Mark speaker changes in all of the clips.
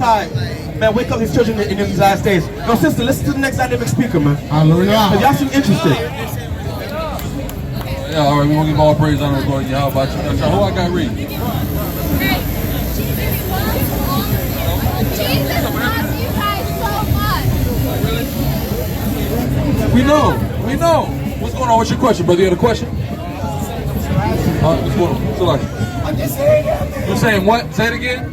Speaker 1: prophesied, man, wake up his children in these last days. No, sister, listen to the next dynamic speaker, man.
Speaker 2: Hallelujah.
Speaker 1: Because y'all seem interested.
Speaker 3: Yeah, all right, we're going to give all praise, honor, and glory. How about you? Who I got read?
Speaker 4: Jesus loves you guys so much.
Speaker 3: We know. What's going on? What's your question, brother? You had a question? What's going on? Select.
Speaker 2: I'm just saying that.
Speaker 3: You're saying what? Say it again?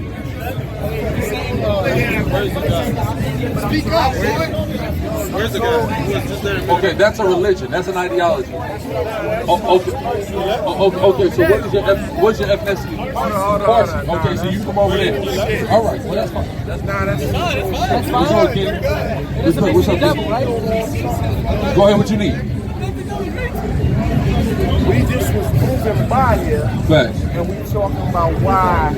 Speaker 2: Speak up, boy.
Speaker 5: Where's the guy?
Speaker 3: Okay, that's a religion. That's an ideology. Oh, okay. Okay, so what's your ethnicity? Parsi. Okay, so you come over there. All right, well, that's fine. That's fine. What's up, kid? What's up, kid? Go ahead, what you need?
Speaker 6: We just was moving by here,
Speaker 3: Facts.
Speaker 6: and we talking about why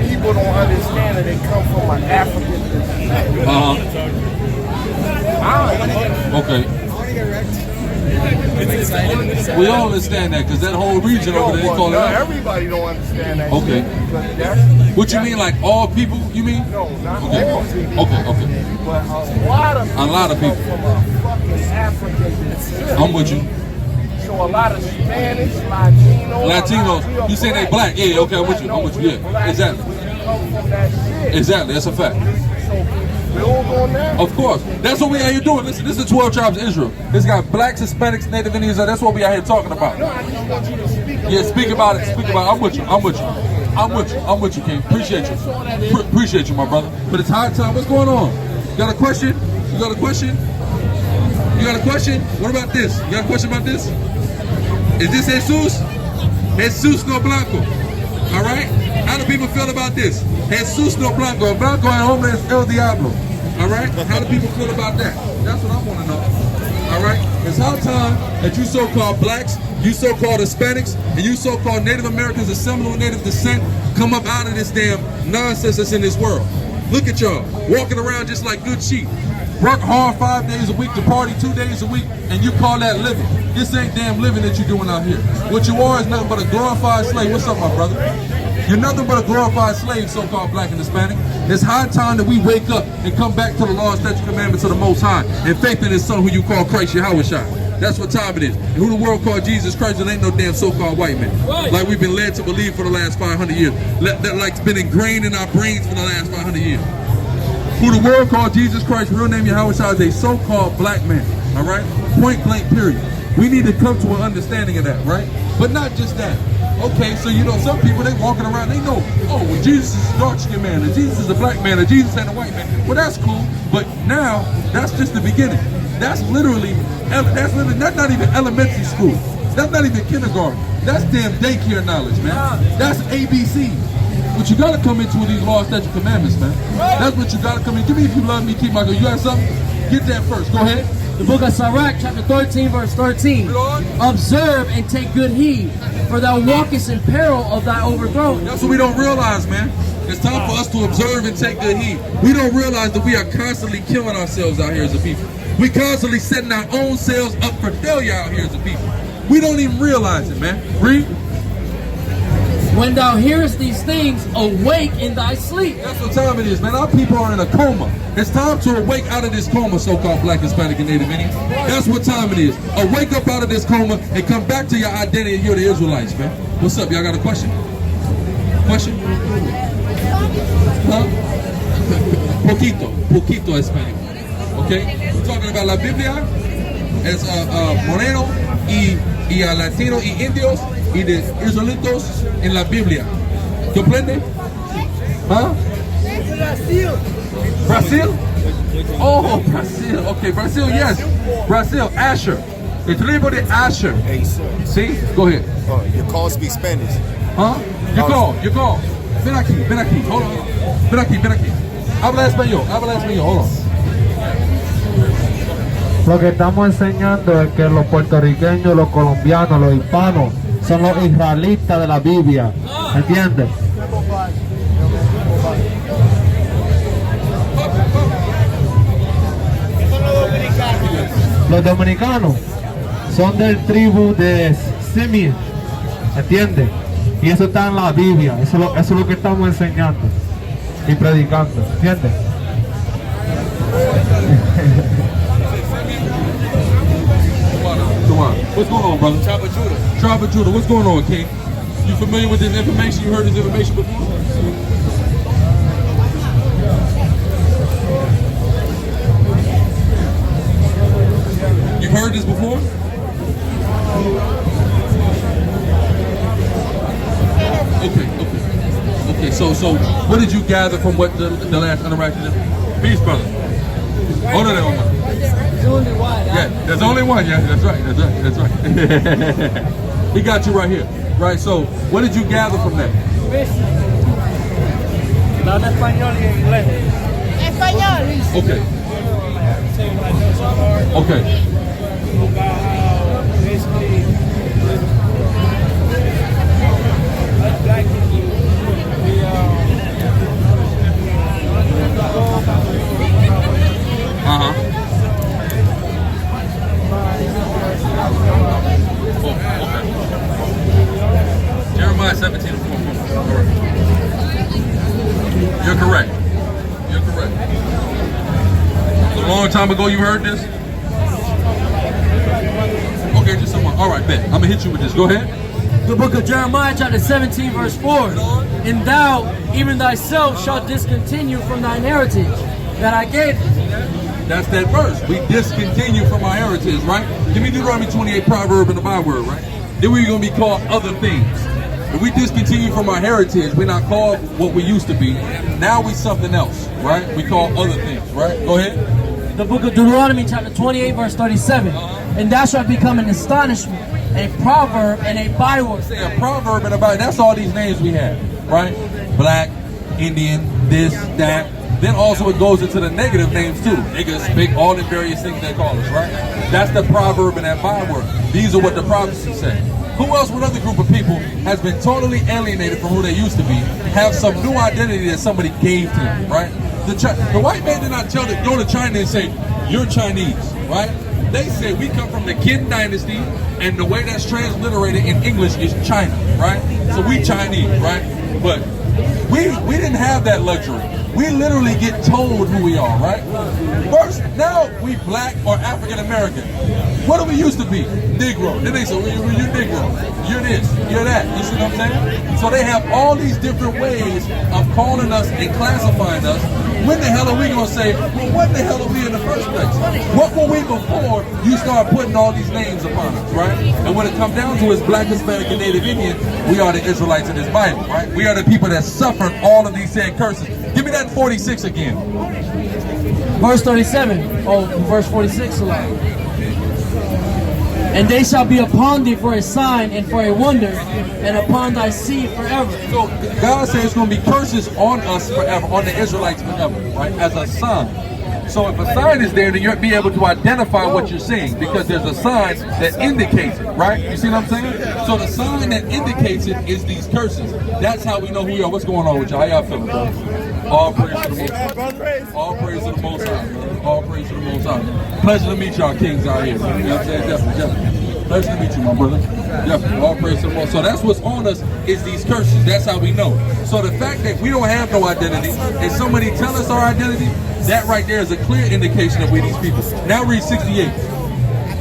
Speaker 6: people don't understand that they come from an African descent.
Speaker 3: Okay. We all understand that because that whole region over there, they call it out.
Speaker 6: Everybody don't understand that.
Speaker 3: Okay.
Speaker 6: Shit,
Speaker 3: What you mean, like all people, you mean?
Speaker 6: no, not
Speaker 3: Okay.
Speaker 6: all people.
Speaker 3: Okay.
Speaker 6: But a lot of people
Speaker 3: people.
Speaker 6: come from a fucking African descent.
Speaker 3: I'm with you.
Speaker 6: So a lot of Spanish, Latinos.
Speaker 3: You say they black. Yeah, okay, I'm with you. Yeah, exactly.
Speaker 6: Come from that shit.
Speaker 3: Exactly, that's a fact.
Speaker 6: So build on that.
Speaker 3: Of course. That's what we out here doing. Listen, this is the 12 tribes of Israel. It's got blacks, Hispanics, Native Indians. That's what we out here talking about.
Speaker 6: No, I just want you to speak.
Speaker 3: Yeah, speak about it. I'm with you, King. Appreciate you. Appreciate you, my brother. But it's high time. What's going on? You got a question? What about this? You got a question about this? Is this Jesus? Jesus no Blanco. All right? How do people feel about this? Jesus no Blanco. Blanco and hombre es el diablo. All right? How do people feel about that? That's what I want to know. All right? It's high time that you so-called blacks, you so-called Hispanics, and you so-called Native Americans, Seminole Native descent, come up out of this damn nonsense that's in this world. Look at y'all, walking around just like good sheep. Work hard 5 days a week to party 2 days a week, and you call that living. This ain't damn living that you're doing out here. What you are is nothing but a glorified slave. What's up, my brother? You're nothing but a glorified slave, so-called black and Hispanic. It's high time that we wake up and come back to the law, statute, commandments of the Most High, and faith in His Son, who you call Christ Yahushua. That's what time it is. And who the world called Jesus Christ, it ain't no damn so-called white man. Right. Like we've been led to believe for the last 500 years. That like's been ingrained in our brains for the last 500 years. Who the world called Jesus Christ, real name Yahushua, is a so-called black man. All right? Point blank, period. We need to come to an understanding of that, right? But not just that. Okay, so you know, some people, they walking around, they know, oh, well, Jesus is a dark-skinned man, and Jesus is a black man, and Jesus ain't a white man. Well, that's cool, but now, that's just the beginning. That's not even elementary school. That's not even kindergarten. That's damn daycare knowledge, man. That's ABC. But you gotta come into these laws, statutes, commandments, man. That's what you gotta come in. Give me if you love me, keep my girl. You got something? Get that first. Go ahead.
Speaker 7: The book of Sirach, chapter 13, verse 13. Observe and take good heed, for thou walkest in peril of thy overthrow.
Speaker 3: That's what we don't realize, man. It's time for us to observe and take good heed. We don't realize that we are constantly killing ourselves out here as a people. We constantly setting our own selves up for failure out here as a people. We don't even realize it, man. Read.
Speaker 7: When thou hearest these things, awake in thy sleep.
Speaker 3: That's what time it is, man. Our people are in a coma. It's time to awake out of this coma, so-called black, Hispanic, and Native Indian. That's what time it is. Awake up out of this coma and come back to your identity. You're the Israelites, man. What's up? Y'all got a question? Question? Huh? Poquito Hispanic. Okay? We're talking about la Biblia. Es moreno y latino y indios y de israelitos en la Biblia. ¿Comprende? Huh? Brazil? Oh, Brazil. Okay, Brazil, yes. Brazil, Asher. The tribu de Asher.
Speaker 8: Hey, sir.
Speaker 3: See? Go ahead.
Speaker 8: Your call speaks Spanish.
Speaker 3: Huh? You call. Ven aquí. Hold on. Ven aquí. Habla español. Hold on.
Speaker 9: Lo que estamos enseñando es que los puertorriqueños, los colombianos, los hispanos son los israelitas de la Biblia. ¿Entiendes? Los dominicanos son del tribu de Simeón. ¿Entiendes? Y eso está en la Biblia. Eso es lo que estamos enseñando. y predicando, ¿entiendes?
Speaker 3: Come on. What's going on, brother? Tribe of Judah. Tribe of Judah. What's going on, King? You familiar with this information? You heard this information before? You've heard this before? Okay. So what did you gather from what the last interaction is? Peace, brother. Hold on there.
Speaker 7: There's only one.
Speaker 3: Yeah, there's only one. Yeah, that's right. He got you right here. Right, so what did you gather from that?
Speaker 4: Español.
Speaker 3: Okay. Okay. Jeremiah 17:4. You're correct. You're correct. A long time ago you heard this? Okay, just someone. All right, bet. I'm gonna hit you with this. Go ahead.
Speaker 7: The book of Jeremiah chapter 17 verse 4. And thou, even thyself, shalt discontinue from thine heritage that I gave thee.
Speaker 3: That's that verse. We discontinue from our heritage, right? Give me Deuteronomy 28 proverb and the byword, right? Then we're gonna be called other things. If we discontinue from our heritage, we're not called what we used to be. Now we something else, right? We call other things, right? Go ahead.
Speaker 7: The book of Deuteronomy chapter 28 verse 37. And thou shalt become an astonishment, a proverb, and a byword.
Speaker 3: Say a proverb and a byword. That's all these names we have, right? Black, Indian, this, that. Then also it goes into the negative names too. Niggas, big, all the various things they call us, right? That's the proverb and that byword. These are what the prophecies say. Who else, what other group of people has been totally alienated from who they used to be, have some new identity that somebody gave to them, right? The white man did not go to China and say, you're Chinese, right? They say we come from the Qin dynasty, and the way that's transliterated in English is China, right? So we Chinese, right? But we didn't have that luxury. We literally get told who we are, right? First, now we black or African American. What do we used to be? Negro. Then they say, well, you're Negro. You're this, you're that. You see what I'm saying? So they have all these different ways of calling us and classifying us. When the hell are we going to say, well, what the hell are we in the first place? What were we before you start putting all these names upon us, right? And when it comes down to is black, Hispanic, and Native Indian, we are the Israelites in this Bible, right? We are the people that suffered all of these said curses. Give me that 46 again.
Speaker 7: Verse 37. Oh, verse 46 alone. And they shall be upon thee for a sign and for a wonder, and upon thy seed forever.
Speaker 3: So God says it's going to be curses on us forever, on the Israelites forever, right? As a sign. So if a sign is there, then you'll be able to identify what you're seeing because there's a sign that indicates it, right? You see what I'm saying? So the sign that indicates it is these curses. That's how we know who we are. What's going on with y'all? How y'all feeling, bro? All praise to the Most High. All praise to the Most High, brother. All praise to the Most High. Pleasure to meet y'all kings out here, man. You know what I'm saying? Definitely. Pleasure to meet you, my brother. Definitely. All praise to the Most High. So that's what's on us is these curses. That's how we know. So the fact that we don't have no identity and somebody tell us our identity, that right there is a clear indication that we're these people. Now read 68.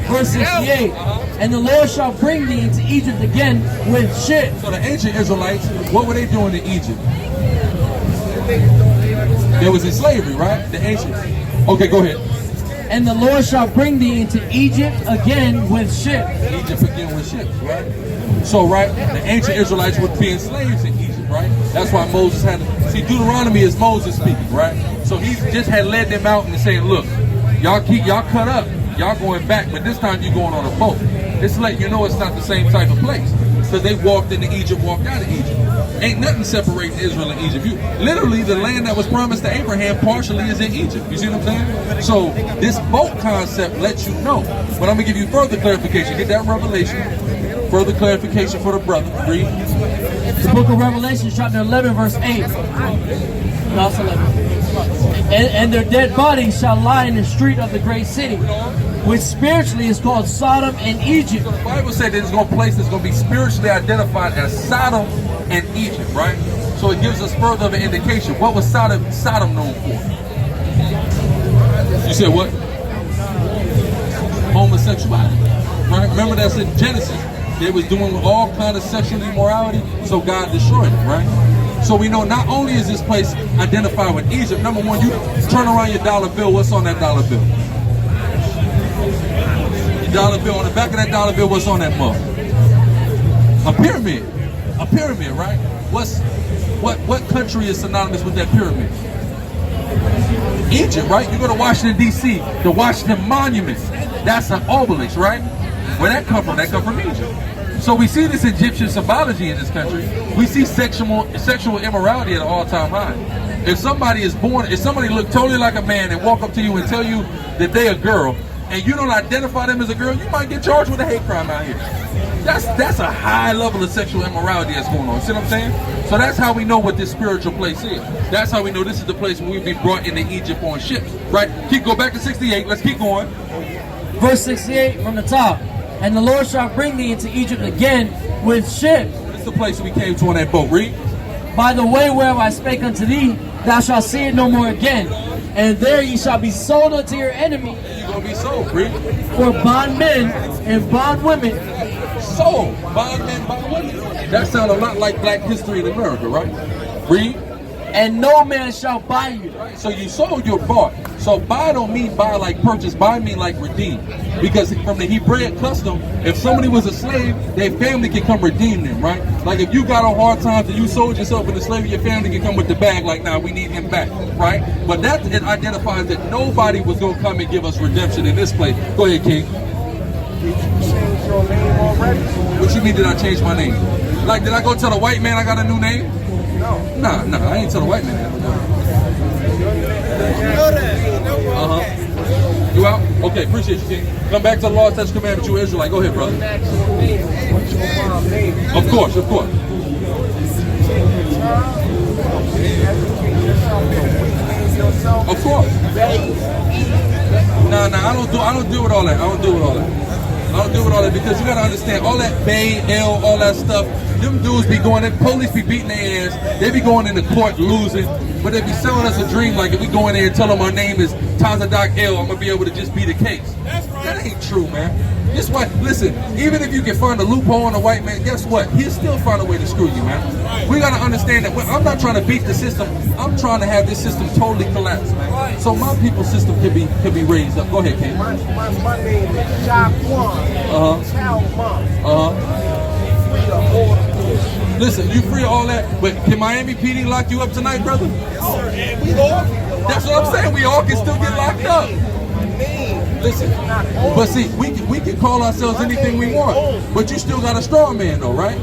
Speaker 7: Verse 68. And the Lord shall bring thee into Egypt again with ships.
Speaker 3: So the ancient Israelites, what were they doing in Egypt? They was in slavery, right? The ancient. Okay, go ahead.
Speaker 7: And the Lord shall bring thee into Egypt again with ships.
Speaker 3: Egypt again with ships, right? So, right, the ancient Israelites were being slaves in Egypt, right? That's why Moses had to, see, Deuteronomy is Moses speaking, right? So he just had led them out and saying, look, y'all cut up, y'all going back, but this time you're going on a boat. It's to let you know it's not the same type of place. Because they walked into Egypt, walked out of Egypt. Ain't nothing separating Israel and Egypt. Literally, the land that was promised to Abraham partially is in Egypt. You see what I'm saying? So this boat concept lets you know. But I'm going to give you further clarification. Get that revelation. Further clarification for the brother. Read.
Speaker 7: The book of Revelation, chapter 11, verse 8. No, it's 11. And their dead bodies shall lie in the street of the great city, which spiritually is called Sodom and Egypt.
Speaker 3: So the Bible said that there's going to be a place that's going to be spiritually identified as Sodom and Egypt, right? So it gives us further of an indication. What was Sodom known for? You said what? Homosexuality. Right? Remember that's in Genesis. They was doing all kind of sexual immorality, so God destroyed it, right? So we know not only is this place identified with Egypt, number one, you turn around your dollar bill, what's on that dollar bill? Your dollar bill, on the back of that dollar bill, what's on that mug? A pyramid. A pyramid, right? What country is synonymous with that pyramid? Egypt, right? You go to Washington, D.C., the Washington Monument. That's an obelisk, right? Where that come from? That come from Egypt. So we see this Egyptian symbology in this country. We see sexual immorality at an all-time high. If somebody is born, if somebody look totally like a man and walk up to you and tell you that they a girl, and you don't identify them as a girl, you might get charged with a hate crime out here. That's a high level of sexual immorality that's going on. See what I'm saying? So that's how we know what this spiritual place is. That's how we know this is the place where we'll be brought into Egypt on ships, right? Go back to 68. Let's keep going.
Speaker 7: Verse 68 from the top. And the Lord shall bring thee into Egypt again with ships.
Speaker 3: This is the place we came to on that boat. Read.
Speaker 7: By the way whereof I spake unto thee, thou shalt see it no more again. And there ye shall be sold unto your enemy.
Speaker 3: You're going to be sold. Read.
Speaker 7: For bondmen and bondwomen.
Speaker 3: Sold. Bondmen, bondwomen. That sounds a lot like Black history in America, right? Read.
Speaker 7: And no man shall buy you.
Speaker 3: So you sold, you're bought. So buy don't mean buy like purchase, buy mean like redeem. Because from the Hebraic custom, if somebody was a slave, their family can come redeem them, right? Like if you got on hard times and you sold yourself into slavery, your family can come with the bag like, nah, we need him back, right? But that it identifies that nobody was going to come and give us redemption in this place. Go ahead, King.
Speaker 6: Did you change your name already?
Speaker 3: What you mean did I change my name? Like did I go tell the white man I got a new name?
Speaker 6: No.
Speaker 3: Nah, I ain't tell the white man that. You out? Okay, appreciate you, King. Come back to the law, touch commandment, you Israelite. Go ahead, brother. Of course, of course. Of course. Nah, I don't do with all that. I don't do with all that. I don't do with all that because you gotta understand all that Bay, L, all that stuff. Them dudes be going in, police be beating their ass. They be going into court losing, but they be selling us a dream like if we go in there and tell them our name is Tazadak L, I'm gonna be able to just be the case. That ain't true, man. This why, listen, even if you can find a loophole on a white man, guess what? He'll still find a way to screw you, man. We gotta understand that I'm not trying to beat the system. I'm trying to have this system totally collapse, man. So my people's system can be raised up. Go ahead, King.
Speaker 6: My name is Jaquan.
Speaker 3: Listen, you free of all that, but can Miami PD lock you up tonight, brother?
Speaker 6: We all.
Speaker 3: That's what I'm saying. We all can still get locked up. Listen, but see, we can call ourselves anything we want, but you still got a straw man, though, right?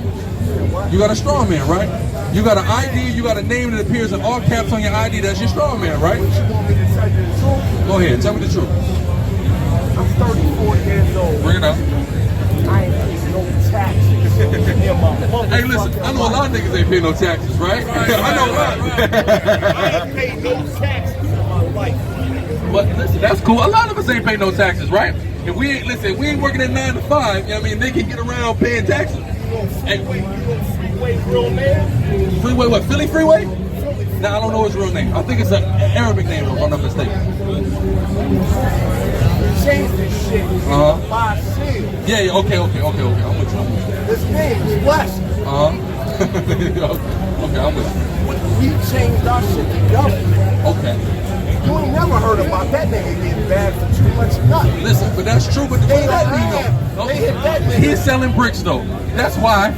Speaker 3: You got a straw man, right? You got an ID, you got a name that appears in all caps on your ID. That's your straw man, right?
Speaker 6: You want me to tell you the truth?
Speaker 3: Go ahead, tell me the truth.
Speaker 6: I'm 34 years old.
Speaker 3: Bring it up.
Speaker 6: I ain't paying no taxes.
Speaker 3: Hey, listen, I know a lot of niggas ain't paying no taxes, right? I know a lot.
Speaker 6: I ain't paid no taxes in my life.
Speaker 3: But listen, that's cool. A lot of us ain't paying no taxes, right? If we ain't, listen, if we ain't working at 9 to 5, you know what I mean, they can get around paying taxes.
Speaker 6: Freeway real name?
Speaker 3: Freeway what? Philly Freeway? Nah, I don't know his real name. I think it's an Arabic name, if I'm not mistaken.
Speaker 6: Change this shit. By seal.
Speaker 3: Yeah, okay. I'm with you.
Speaker 6: His name is West.
Speaker 3: Okay, I'm with you.
Speaker 6: We changed our shit to government.
Speaker 3: Okay.
Speaker 6: You ain't never heard about that nigga getting bad for too much nut.
Speaker 3: Listen, but that's true, but
Speaker 6: They hit that nigga.
Speaker 3: he's selling bricks though. That's why.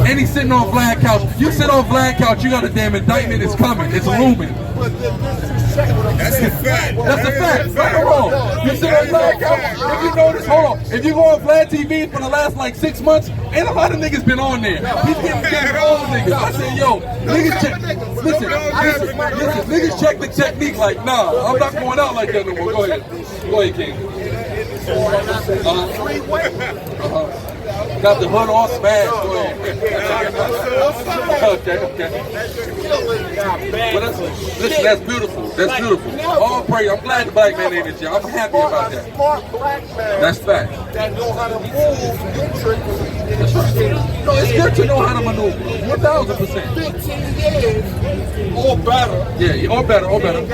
Speaker 3: And he's sitting on Vlad couch. You sit on Vlad couch, you got a damn indictment. It's coming. It's looming.
Speaker 2: That's a fact.
Speaker 3: That's a fact. Right or wrong? You sit on Vlad couch. If you notice, hold on. If you go on Vlad TV for the last like 6 months, ain't a lot of niggas been on there. He's getting all the niggas. I said, yo, niggas check. Listen, niggas check the technique. Like, nah, I'm not going out like that no more. Go ahead, King. Got the hood all smashed. Go ahead. Okay. Well, listen, that's beautiful. That's beautiful. All praise. I'm glad the black man ain't in jail. I'm happy about that.
Speaker 6: Smart black man.
Speaker 3: That's fact.
Speaker 6: That know how to move.
Speaker 3: No, it's good got to know how to maneuver. 1,000%.
Speaker 6: 15 years or better.
Speaker 3: Yeah, or better, or better.
Speaker 6: You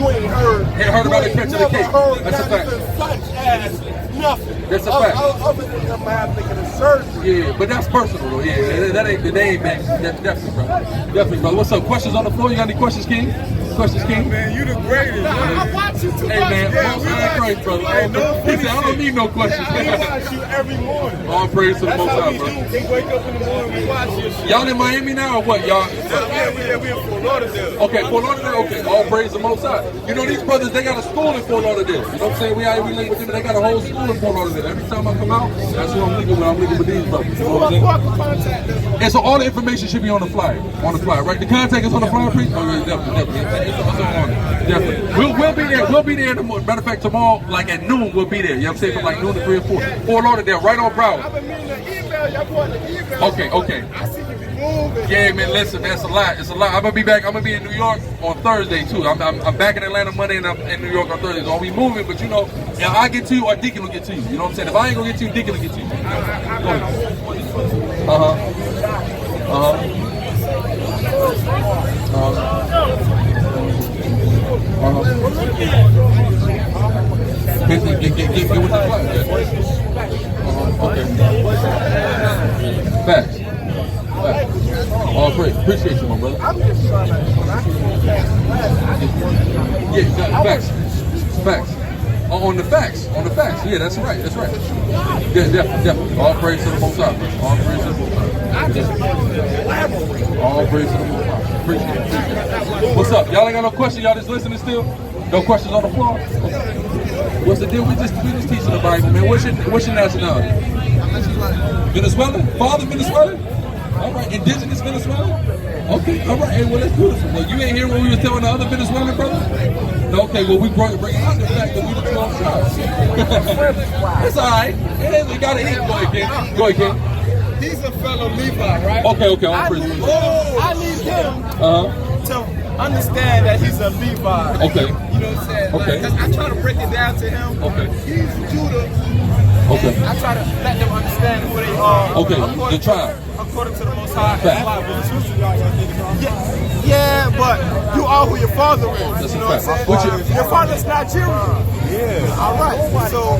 Speaker 6: ain't heard
Speaker 3: about the catch of the case. That's a fact.
Speaker 6: Such as nothing.
Speaker 3: That's a fact.
Speaker 6: Other than him having to get a surgery.
Speaker 3: Yeah, but that's personal though. Yeah, that ain't bad. Definitely, brother. Definitely, brother. What's up? Questions on the floor? You got any questions, King? Questions, King?
Speaker 2: Man, you the greatest.
Speaker 6: Nah,
Speaker 2: man.
Speaker 6: I watch you too
Speaker 3: Hey
Speaker 6: much.
Speaker 3: man,
Speaker 2: Yeah,
Speaker 3: most
Speaker 2: we
Speaker 3: high
Speaker 2: watch
Speaker 3: Christ,
Speaker 2: you.
Speaker 3: brother.
Speaker 2: Ain't no
Speaker 3: He
Speaker 2: funny
Speaker 3: said, I don't need no questions.
Speaker 6: Yeah, I watch you every morning.
Speaker 3: All praise to the
Speaker 6: That's
Speaker 3: Most
Speaker 6: how
Speaker 3: High,
Speaker 6: we
Speaker 3: bro.
Speaker 6: do. We wake up in the morning, we watch your shit.
Speaker 3: Y'all in Miami now or what, y'all?
Speaker 2: Yeah, we in Fort Lauderdale.
Speaker 3: Okay, Fort Lauderdale. Okay, all praise the Most High. You know these brothers, they got a school in Fort Lauderdale. You know what I'm saying? We link with them. They got a whole school in Fort Lauderdale. Every time I come out, that's who I'm linking with. I'm linking with these brothers. You know what I'm saying? And so all the information should be on the flyer. On the flyer, right? The contact is on the flyer, please. Oh yeah, definitely. It's on it. Definitely. We'll be there. We'll be there. Matter of fact, tomorrow, like at noon, we'll be there. You know what I'm saying? From like noon to 3 or 4. Fort Lauderdale, right on Broward.
Speaker 6: I've been meaning to email you. I want to email
Speaker 3: Okay, okay.
Speaker 6: I see you be moving.
Speaker 3: Yeah, man, listen, man, it's a lot. It's a lot. I'm gonna be back. I'm gonna be in New York on Thursday too. I'm back in Atlanta Monday and I'm in New York on Thursday. So I'll be moving, but you know, if I get to you or Deacon will get to you. You know what I'm saying? If I ain't gonna get to you, Deacon will get to you. Get with the flag. Okay. Facts. All great. Appreciate you, my brother.
Speaker 6: I'm just trying to, when I
Speaker 3: Yeah, facts. Facts. On the facts. On the facts. Yeah, that's right. That's right. Yeah, definitely. All praise to the Most High. All praise to the Most High. All praise to the Most High. Appreciate it. What's up? Y'all ain't got no questions? Y'all just listening still? No questions on the floor? What's the deal? We just teaching the Bible, man. What's your nationality? Venezuelan? Father Venezuelan? All right. Indigenous Venezuelan? Okay. All right. Hey, well, that's beautiful. Well, you ain't hear what we was telling the other Venezuelan brothers? No, okay. Well, we bring out the fact that we the 12 tribes. It's all right. We gotta eat. Go ahead, King. Go ahead, King.
Speaker 2: He's a fellow Levi, right?
Speaker 3: Okay.
Speaker 6: I need him to understand that he's a Levi.
Speaker 3: Okay.
Speaker 6: You know what I'm saying?
Speaker 3: Okay.
Speaker 6: Because I try to break it down to him.
Speaker 3: Okay.
Speaker 6: He's Judah.
Speaker 3: Okay.
Speaker 6: I try to let them understand who they are.
Speaker 3: Okay, the tribe.
Speaker 6: According to the Most High.
Speaker 3: Fact.
Speaker 6: Yeah, but you are who your father is.
Speaker 3: That's
Speaker 6: You
Speaker 3: a
Speaker 6: know what
Speaker 3: fact.
Speaker 6: I'm saying? Your father's Nigerian.
Speaker 2: Yeah.
Speaker 6: All right. So,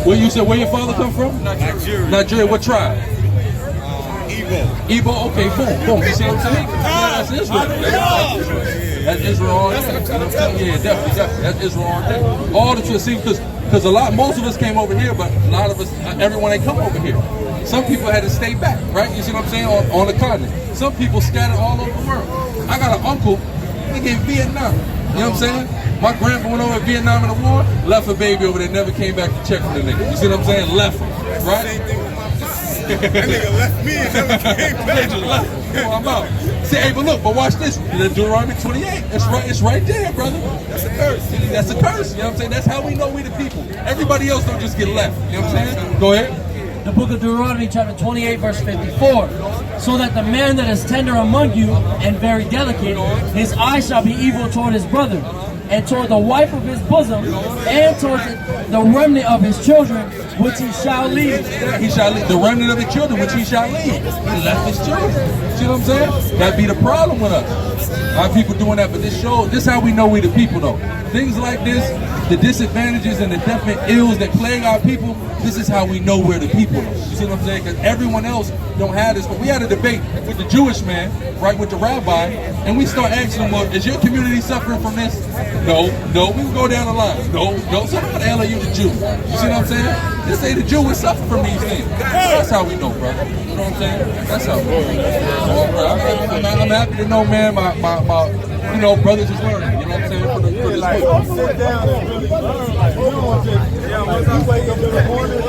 Speaker 3: Where you said where your father come from?
Speaker 2: Nigeria.
Speaker 3: Nigeria. What tribe?
Speaker 2: Igbo.
Speaker 3: Igbo. Okay, boom. You see what I'm saying? Yeah, that's Israel. That's Israel all day. You know what I'm saying? Yeah, definitely. That's Israel all day. All the see, because most of us came over here, but a lot of us, everyone ain't come over here. Some people had to stay back, right? You see what I'm saying? On the continent. Some people scattered all over the world. I got an uncle, nigga in Vietnam. You know what I'm saying? My grandpa went over to Vietnam in the war, left a baby over there, never came back to check on the nigga. You see what I'm saying? Left him, right?
Speaker 2: Same thing with my that nigga left me and never came back.
Speaker 3: Just left him. I'm out. Say, hey, but look, but watch this. Deuteronomy 28. It's right there, brother. That's a curse. That's a curse. You know what I'm saying? That's how we know we the people. Everybody else don't just get left. You know what I'm saying? Go ahead.
Speaker 7: The book of Deuteronomy chapter 28 verse 54. So that the man that is tender among you and very delicate, his eye shall be evil toward his brother, and toward the wife of his bosom, and toward the remnant of his children, which he shall leave.
Speaker 3: He shall leave. The remnant of the children, which he shall leave. He left his children. See what I'm saying? That'd be the problem with us. A lot of people doing that, but this is how we know we the people though. Things like this, the disadvantages and the definite ills that plague our people, this is how we know we're the people. You see what I'm saying? Because everyone else don't have this. But we had a debate with the Jewish man, right, with the rabbi, and we start asking him, well, is your community suffering from this? No. We can go down the line. No. So how the hell are you the Jew? You see what I'm saying? They say the Jew is suffering from these things. That's how we know, brother. You know what I'm saying? That's how we know. I'm happy to know, man, my brothers is learning. You know what I'm saying? For this book.
Speaker 2: Sit down and really learn. Like, you don't just, once we wake up in the morning,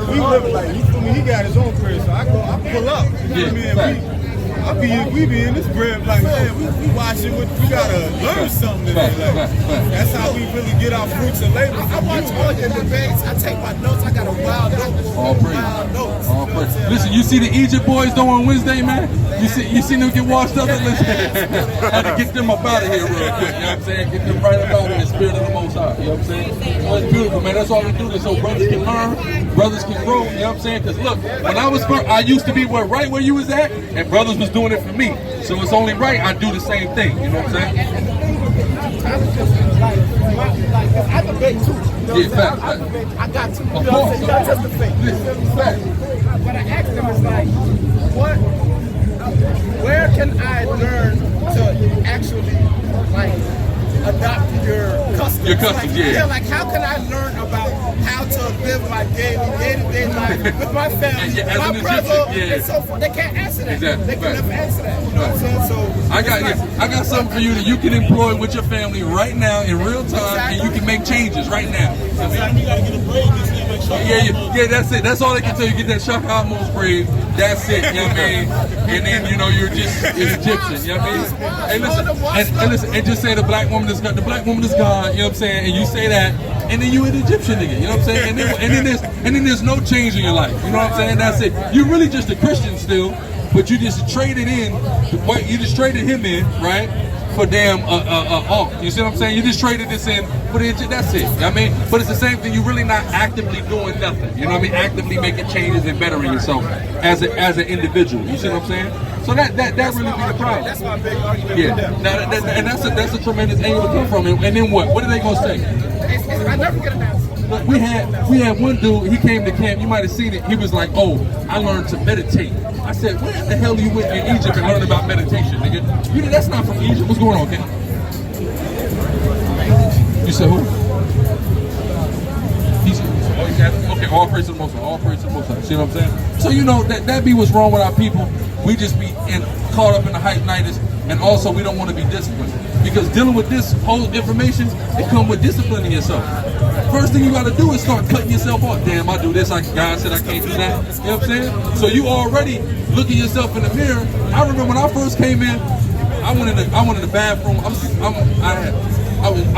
Speaker 2: we live like, he got his own crib, so I pull up. You know what I mean? We be in this bread like, man, we watching what we gotta learn something today. Like, that's how we really get our fruits and labor.
Speaker 6: I watch all your debates. I take my notes. I got a wild notebook.
Speaker 3: All praise.
Speaker 6: Wild notes.
Speaker 3: All praise. Listen, you see the Egypt boys though on Wednesday, man? You see them get washed up? Listen, had to get them up out of here real quick, you know what I'm saying? Get them right up out in the spirit of the Most High, you know what I'm saying? So it's beautiful, man. That's all we do, so brothers can learn, brothers can grow, you know what I'm saying? Because look, when I was first, I used to be right where you was at, and brothers was doing it for me. So it's only right I do the same thing, you know what I'm saying?
Speaker 6: I debate too.
Speaker 3: Yeah, fact.
Speaker 6: I got to.
Speaker 3: Of course.
Speaker 6: Not just the faith.
Speaker 3: Fact.
Speaker 6: But I asked them, it's like, where can I learn to actually, like, adopt your customs?
Speaker 3: Your customs,
Speaker 6: like,
Speaker 3: yeah.
Speaker 6: Like, how can I learn about how to live my day-to-day life with my family,
Speaker 3: As
Speaker 6: my
Speaker 3: an
Speaker 6: brother,
Speaker 3: Egyptian,
Speaker 6: and so forth? They can't answer that.
Speaker 3: Exactly.
Speaker 6: They can never answer that. You know what I'm saying? So
Speaker 3: I got something for you that you can employ with your family right now in real time, and you can make changes right now. Yeah, that's it. That's all they can tell you. Get that Shaka Amos braid. That's it. You know what I mean? And then you're just an Egyptian. You know what I mean? And listen, and just say the black woman is God. The black woman is God. You know what I'm saying? And you say that, and then you an Egyptian nigga. You know what I'm saying? And then there's no change in your life. You know what I'm saying? That's it. You're really just a Christian still, but you just traded in. You just traded him in, right? For damn you see what I'm saying? You just traded this in for the that's it. You know what I mean? But it's the same thing. You're really not actively doing nothing. You know what I mean? Actively making changes and bettering yourself as an individual. You see what I'm saying? So that really be the problem.
Speaker 6: that's my big argument.
Speaker 3: Yeah. Now and that's a tremendous angle to come from. And then what? What are they gonna say?
Speaker 6: I never get an answer.
Speaker 3: We had one dude, he came to camp, you might have seen it, he was like, oh, I learned to meditate. I said, where the hell you went in Egypt and learned about meditation, nigga? You know, that's not from Egypt. What's going on, okay? You said who? Okay, all praise to the Most High, all praise to the Most High. See what I'm saying? So you know, that be what's wrong with our people. We just be caught up in the hype nighters, and also we don't want to be disciplined. Because dealing with this whole information, it comes with disciplining yourself. First thing you got to do is start cutting yourself off. Damn, I do this, God said I can't do that. You know what I'm saying? So you already look at yourself in the mirror. I remember when I first came in, I went in the bathroom. I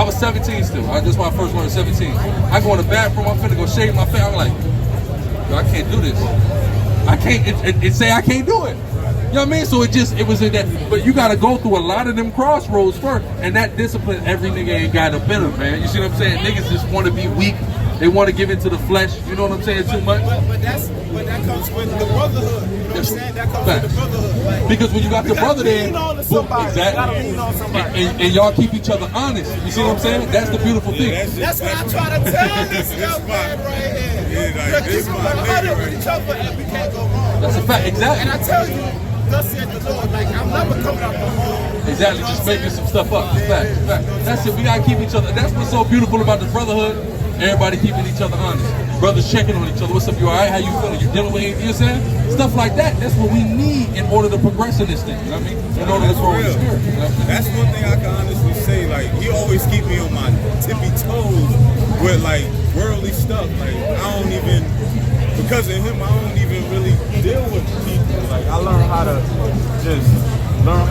Speaker 3: was 17 still. This is my first one at 17. I go in the bathroom, I'm finna go shave my face. I'm like, yo, I can't do this. I can't, it say I can't do it. You know what I mean? So it was in that, but you gotta go through a lot of them crossroads first, and that discipline, every nigga ain't got up in them, man. You see what I'm saying? Niggas just want to be weak. They want to give into the flesh. You know what I'm saying? Too much.
Speaker 6: But that comes with the brotherhood. You know what I'm saying? That comes with the brotherhood. Like,
Speaker 3: because when you got the brother there,
Speaker 6: exactly.
Speaker 3: And y'all keep each other honest. You see what I'm saying? That's the beautiful thing.
Speaker 6: That's what I try to tell this young man right here. Keep it 100 with each other, and we can't go wrong.
Speaker 3: That's a fact. Exactly.
Speaker 6: And I tell you, thus said the Lord, like, I'm never coming out the home.
Speaker 3: Exactly, just making some stuff up. Fact. That's it. We gotta keep each other. That's what's so beautiful about the brotherhood. Everybody keeping each other honest. Brothers checking on each other. What's up? You all right? How you feeling? You dealing with anything? You know what I'm saying? Stuff like that. That's what we need in order to progress in this thing. You know what I mean? In order to grow in the spirit. You know what I mean?
Speaker 2: That's one thing I can honestly say. Like, he always keep me on my tippy toes with like worldly stuff. Like, I don't even, because of him, I don't even really deal with people. Like, I learn how to just not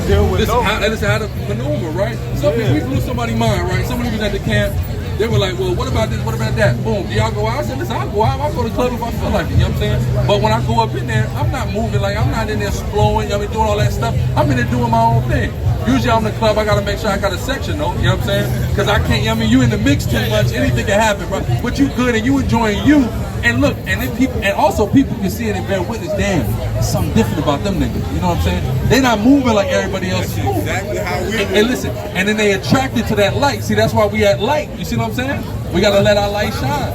Speaker 2: deal with those.
Speaker 3: Listen, how to maneuver, right? Some people, we blew somebody's mind, right? Somebody was at the camp. They were like, well, what about this? What about that? Boom. Do y'all go out? I said, listen, I'll go out. I'll go to the club if I feel like it. You know what I'm saying? But when I go up in there, I'm not moving. Like, I'm not in there flowing. You know what I mean? Doing all that stuff. I'm in there doing my own thing. Usually I'm in the club. I got to make sure I got a section, though. You know what I'm saying? Because I can't, you know what I mean? You in the mix too much. Anything can happen, bro. But you good and you enjoying you. And look, and then people, and also people can see it and bear witness, damn, there's something different about them niggas. You know what I'm saying? They're not moving like everybody else is moving.
Speaker 2: Exactly how we
Speaker 3: and listen, and then they attracted to that light. See, that's why we at light. You see what I'm saying? We gotta let our light shine.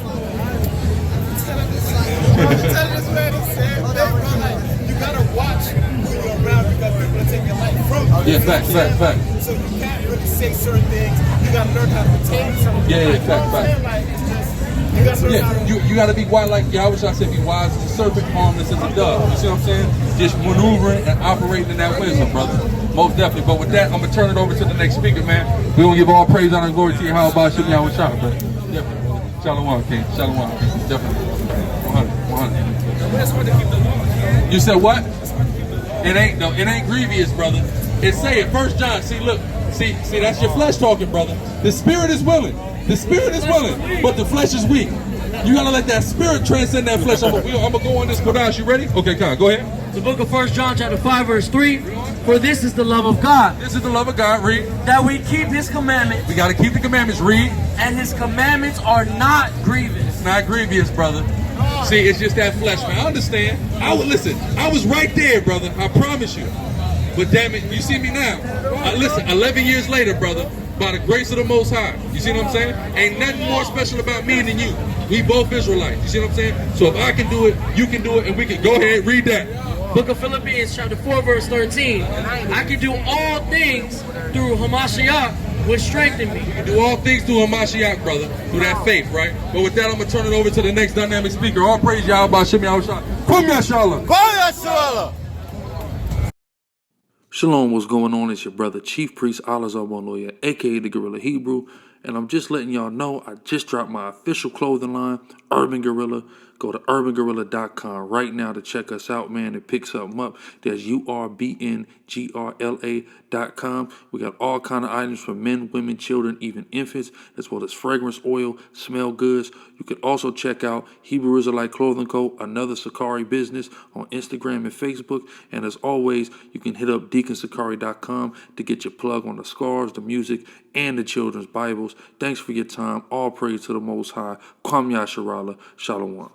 Speaker 6: You gotta watch who you're around because people are taking your light from you.
Speaker 3: Yeah, fact.
Speaker 6: So you can't really say certain things. You gotta learn how to retain something.
Speaker 3: Yeah, fact. You gotta be wise, like Yahweh said, be wise as a serpent, harmless as a dove. You see what I'm saying? Just maneuvering and operating in that wisdom, brother. Most definitely. But with that, I'm gonna turn it over to the next speaker, man. We're gonna give all praise, honor, and glory to you. How about you, Yahweh Shah, brother? Definitely. Shalom, King. Shalom, King. Definitely. 100. You said what? It ain't grievous, brother. It say it. 1 John. See, look. See, that's your flesh talking, brother. The spirit is willing. The spirit is willing, but the flesh is weak. You gotta let that spirit transcend that flesh. I'm gonna go on this Kodash. You ready? Okay, Kyle, go ahead.
Speaker 7: The book of 1 John chapter 5 verse 3. For this is the love of God,
Speaker 3: This is the love of God. Read.
Speaker 7: that we keep his commandments,
Speaker 3: We gotta keep the commandments. Read.
Speaker 7: and his commandments are not grievous.
Speaker 3: Not grievous, brother. See, it's just that flesh, man. I understand. I was right there, brother. I promise you. But damn it, you see me now. Listen, 11 years later, brother, by the grace of the Most High. You see what I'm saying? Ain't nothing more special about me than you. We both Israelites. You see what I'm saying? So if I can do it, you can do it, and we can go ahead, read that.
Speaker 7: Book of Philippians chapter 4 verse 13. I can do all things through Hamashiach, which strengthened me.
Speaker 3: Do all things through a Mashiach, brother, through that faith, right? But with that, I'm going to turn it over to the next dynamic speaker. All praise y'all about Shimmy Awashah. Come Yashallah. Shalom, what's going on? It's your brother, Chief Priest Alazar Lawyer, aka the Gorilla Hebrew, and I'm just letting y'all know I just dropped my official clothing line, Urban Gorilla. Go to urbangorilla.com right now to check us out, man, and pick something up. That's URBNGRLA.com. We got all kind of items for men, women, children, even infants, as well as fragrance oil, smell goods. You can also check out Hebrew Israelite Clothing Co., another Sicarii business, on Instagram and Facebook. And as always, you can hit up deaconsicari.com to get your plug on the scarves, the music, and the children's Bibles. Thanks for your time. All praise to the Most High. Kwam Yasharallah. Shalom.